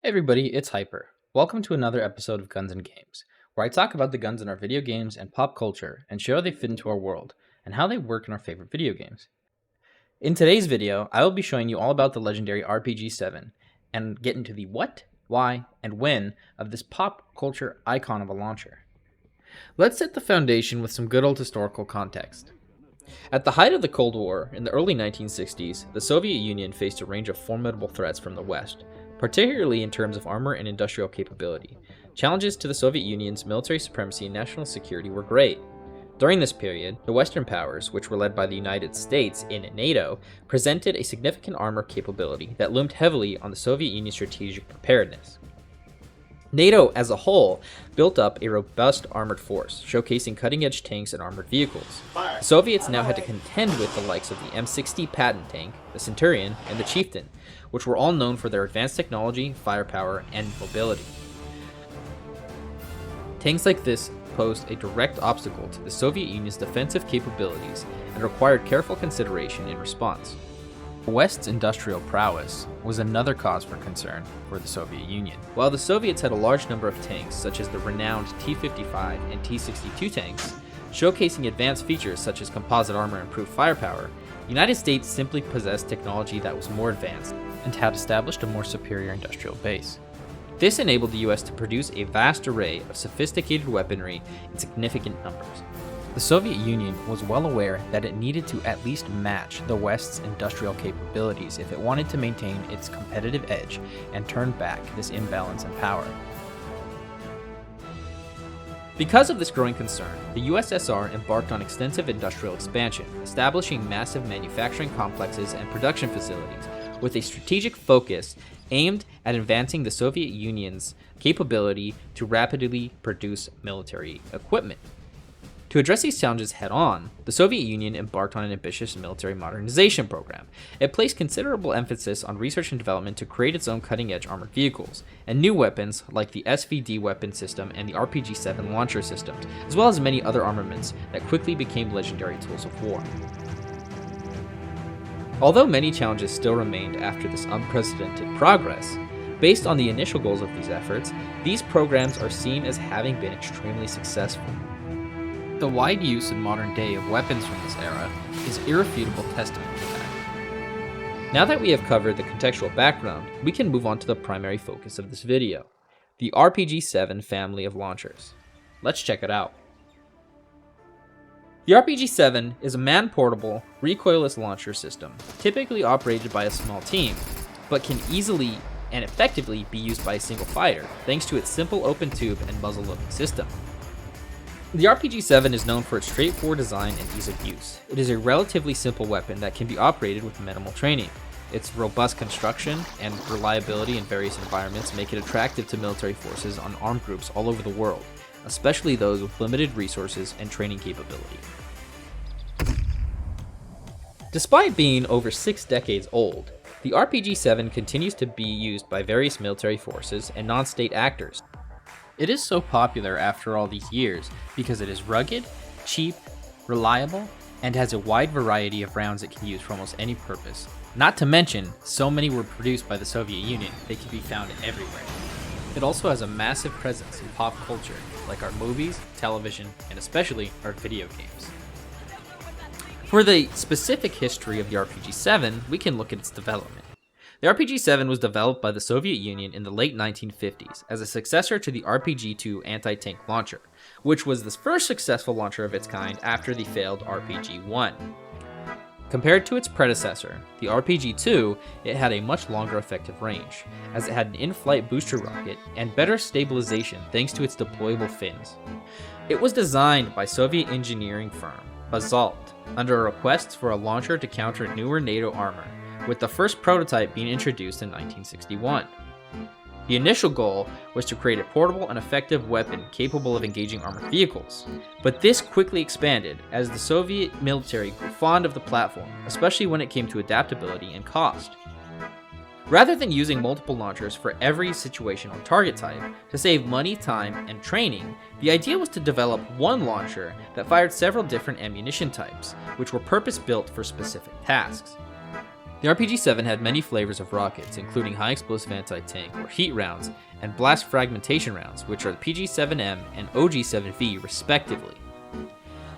Everybody, it's Hyper. Welcome to another episode of Guns and Games, where I talk about the guns in our video games and pop culture and show how they fit into our world and how they work in our favorite video games. In today's video, I will be showing you all about the legendary RPG-7 and get into the what, why, and when of this pop culture icon of a launcher. Let's set the foundation with some good old historical context. At the height of the Cold War, in the early 1960s, the Soviet Union faced a range of formidable threats from the West, particularly in terms of armor and industrial capability. Challenges to the Soviet Union's military supremacy and national security were great. During this period, the Western powers, which were led by the United States in NATO, presented a significant armor capability that loomed heavily on the Soviet Union's strategic preparedness. NATO as a whole built up a robust armored force, showcasing cutting-edge tanks and armored vehicles. The Soviets now had to contend with the likes of the M60 Patton tank, the Centurion, and the Chieftain, which were all known for their advanced technology, firepower, and mobility. Tanks like this posed a direct obstacle to the Soviet Union's defensive capabilities and required careful consideration in response. The West's industrial prowess was another cause for concern for the Soviet Union. While the Soviets had a large number of tanks, such as the renowned T-55 and T-62 tanks, showcasing advanced features such as composite armor and improved firepower, the United States simply possessed technology that was more advanced and had established a more superior industrial base. This enabled the US to produce a vast array of sophisticated weaponry in significant numbers. The Soviet Union was well aware that it needed to at least match the West's industrial capabilities if it wanted to maintain its competitive edge and turn back this imbalance in power. Because of this growing concern, the USSR embarked on extensive industrial expansion, establishing massive manufacturing complexes and production facilities with a strategic focus aimed at advancing the Soviet Union's capability to rapidly produce military equipment. To address these challenges head-on, the Soviet Union embarked on an ambitious military modernization program. It placed considerable emphasis on research and development to create its own cutting-edge armored vehicles, and new weapons like the SVD weapon system and the RPG-7 launcher systems, as well as many other armaments that quickly became legendary tools of war. Although many challenges still remained after this unprecedented progress, based on the initial goals of these efforts, these programs are seen as having been extremely successful. The wide use in modern day of weapons from this era is irrefutable testament to that. Now that we have covered the contextual background, we can move on to the primary focus of this video, the RPG-7 family of launchers. Let's check it out. The RPG-7 is a man-portable, recoilless launcher system, typically operated by a small team, but can easily and effectively be used by a single fighter, thanks to its simple open tube and muzzle loading system. The RPG-7 is known for its straightforward design and ease of use. It is a relatively simple weapon that can be operated with minimal training. Its robust construction and reliability in various environments make it attractive to military forces on armed groups all over the world, especially those with limited resources and training capability. Despite being over 6 decades old, the RPG-7 continues to be used by various military forces and non-state actors. It is so popular after all these years because it is rugged, cheap, reliable, and has a wide variety of rounds it can use for almost any purpose. Not to mention, so many were produced by the Soviet Union, they can be found everywhere. It also has a massive presence in pop culture, like our movies, television, and especially our video games. For the specific history of the RPG-7, we can look at its development. The RPG-7 was developed by the Soviet Union in the late 1950s as a successor to the RPG-2 anti-tank launcher, which was the first successful launcher of its kind after the failed RPG-1. Compared to its predecessor, the RPG-2, it had a much longer effective range, as it had an in-flight booster rocket and better stabilization thanks to its deployable fins. It was designed by Soviet engineering firm Basalt under requests for a launcher to counter newer NATO armor, with the first prototype being introduced in 1961. The initial goal was to create a portable and effective weapon capable of engaging armored vehicles, but this quickly expanded as the Soviet military grew fond of the platform, especially when it came to adaptability and cost. Rather than using multiple launchers for every situation or target type, to save money, time, and training, the idea was to develop one launcher that fired several different ammunition types, which were purpose-built for specific tasks. The RPG-7 had many flavors of rockets, including high explosive anti-tank or heat rounds, and blast fragmentation rounds, which are the PG-7M and OG-7V respectively.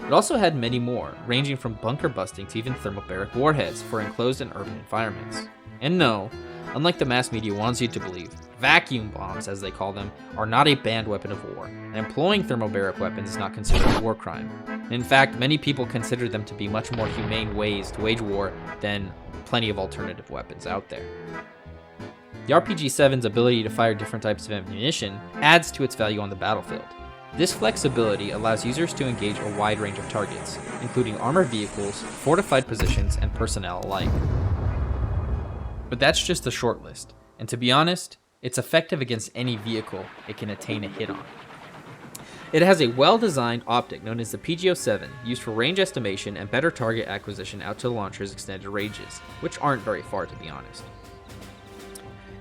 It also had many more, ranging from bunker busting to even thermobaric warheads for enclosed and urban environments. And no, unlike the mass media wants you to believe, vacuum bombs, as they call them, are not a banned weapon of war, and employing thermobaric weapons is not considered a war crime. In fact, many people consider them to be much more humane ways to wage war than plenty of alternative weapons out there. The RPG-7's ability to fire different types of ammunition adds to its value on the battlefield. This flexibility allows users to engage a wide range of targets, including armored vehicles, fortified positions, and personnel alike. But that's just the short list, and to be honest, it's effective against any vehicle it can attain a hit on. It has a well-designed optic known as the PG-07, used for range estimation and better target acquisition out to the launcher's extended ranges, which aren't very far to be honest.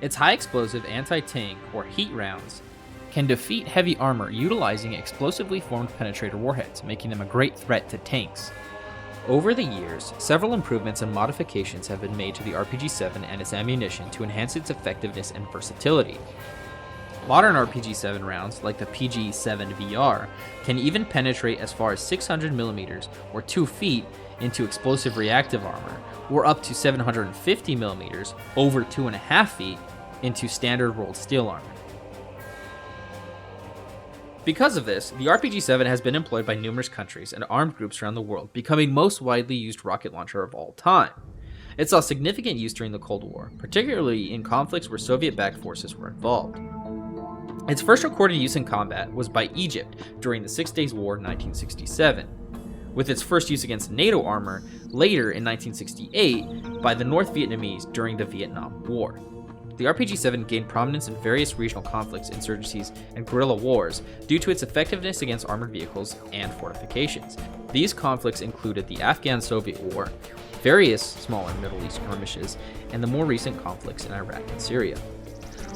Its high explosive anti-tank or heat rounds can defeat heavy armor utilizing explosively formed penetrator warheads, making them a great threat to tanks. Over the years, several improvements and modifications have been made to the RPG-7 and its ammunition to enhance its effectiveness and versatility. Modern RPG-7 rounds, like the PG-7VR, can even penetrate as far as 600mm or 2 feet into explosive reactive armor, or up to 750mm over 2.5 feet into standard rolled steel armor. Because of this, the RPG-7 has been employed by numerous countries and armed groups around the world, becoming most widely used rocket launcher of all time. It saw significant use during the Cold War, particularly in conflicts where Soviet-backed forces were involved. Its first recorded use in combat was by Egypt during the Six Days War in 1967, with its first use against NATO armor later in 1968 by the North Vietnamese during the Vietnam War. The RPG-7 gained prominence in various regional conflicts, insurgencies, and guerrilla wars due to its effectiveness against armored vehicles and fortifications. These conflicts included the Afghan-Soviet War, various smaller Middle East skirmishes, and the more recent conflicts in Iraq and Syria.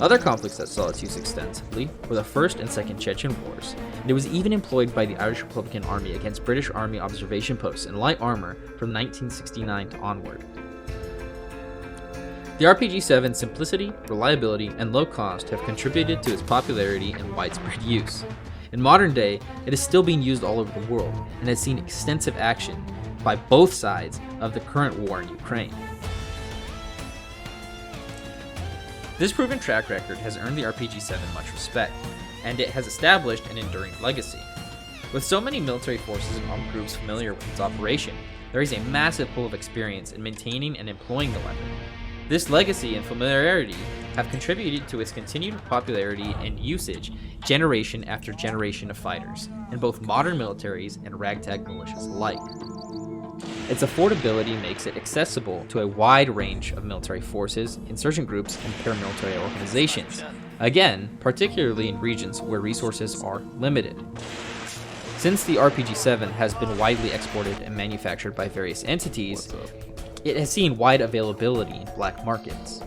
Other conflicts that saw its use extensively were the First and Second Chechen Wars, and it was even employed by the Irish Republican Army against British Army observation posts in light armor from 1969 to onward. The RPG-7's simplicity, reliability, and low cost have contributed to its popularity and widespread use. In modern day, it is still being used all over the world and has seen extensive action by both sides of the current war in Ukraine. This proven track record has earned the RPG-7 much respect, and it has established an enduring legacy. With so many military forces and armed groups familiar with its operation, there is a massive pool of experience in maintaining and employing the weapon. This legacy and familiarity have contributed to its continued popularity and usage generation after generation of fighters, in both modern militaries and ragtag militias alike. Its affordability makes it accessible to a wide range of military forces, insurgent groups, and paramilitary organizations, again, particularly in regions where resources are limited. Since the RPG-7 has been widely exported and manufactured by various entities, it has seen wide availability in black markets.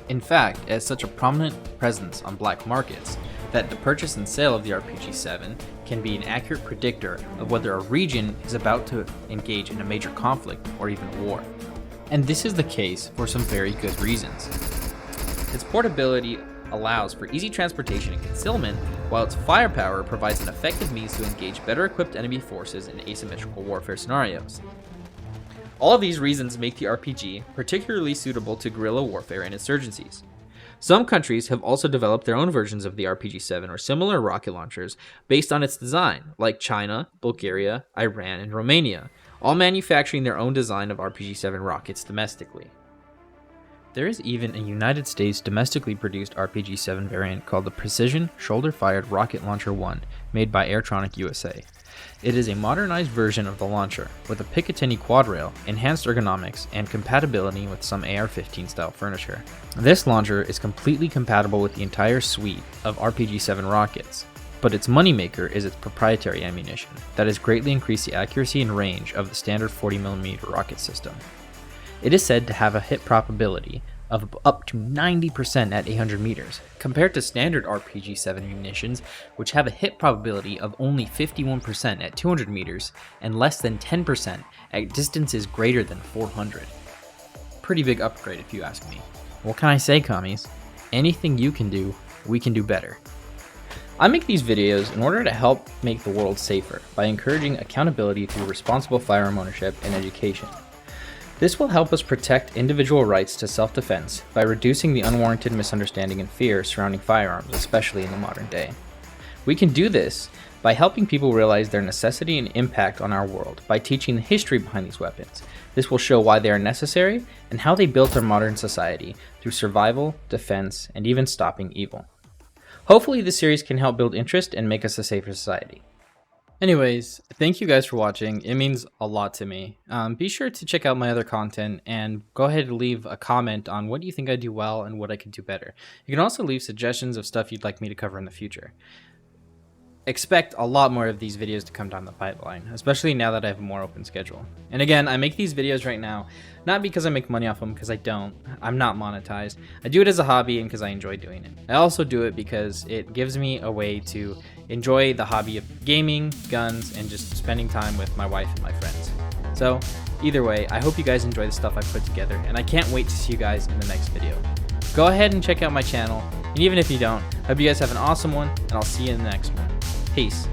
In fact, it has such a prominent presence on black markets that the purchase and sale of the RPG-7 can be an accurate predictor of whether a region is about to engage in a major conflict or even a war. And this is the case for some very good reasons. Its portability allows for easy transportation and concealment, while its firepower provides an effective means to engage better equipped enemy forces in asymmetrical warfare scenarios. All of these reasons make the RPG particularly suitable to guerrilla warfare and insurgencies. Some countries have also developed their own versions of the RPG-7 or similar rocket launchers based on its design, like China, Bulgaria, Iran, and Romania, all manufacturing their own design of RPG-7 rockets domestically. There is even a United States domestically produced RPG-7 variant called the Precision Shoulder-Fired Rocket Launcher 1, made by Airtronic USA. It is a modernized version of the launcher, with a Picatinny quad rail, enhanced ergonomics, and compatibility with some AR-15 style furniture. This launcher is completely compatible with the entire suite of RPG-7 rockets, but its moneymaker is its proprietary ammunition that has greatly increased the accuracy and range of the standard 40mm rocket system. It is said to have a hit probability of up to 90% at 800 meters, compared to standard RPG-7 munitions, which have a hit probability of only 51% at 200 meters and less than 10% at distances greater than 400. pretty big upgrade if you ask me. What can I say, commies? Anything you can do, we can do better. I make these videos in order to help make the world safer by encouraging accountability through responsible firearm ownership and education. This will help us protect individual rights to self-defense by reducing the unwarranted misunderstanding and fear surrounding firearms, especially in the modern day. We can do this by helping people realize their necessity and impact on our world by teaching the history behind these weapons. This will show why they are necessary and how they built our modern society through survival, defense, and even stopping evil. Hopefully this series can help build interest and make us a safer society. Anyways, thank you guys for watching. It means a lot to me. Be sure to check out my other content and go ahead and leave a comment on what you think I do well and what I could do better. You can also leave suggestions of stuff you'd like me to cover in the future. Expect a lot more of these videos to come down the pipeline, especially now that I have a more open schedule. And again, I make these videos right now, not because I make money off them, because I don't. I'm not monetized. I do it as a hobby and because I enjoy doing it. I also do it because it gives me a way to enjoy the hobby of gaming, guns, and just spending time with my wife and my friends. So either way, I hope you guys enjoy the stuff I put together, and I can't wait to see you guys in the next video. Go ahead and check out my channel, and even if you don't, I hope you guys have an awesome one, and I'll see you in the next one. Peace.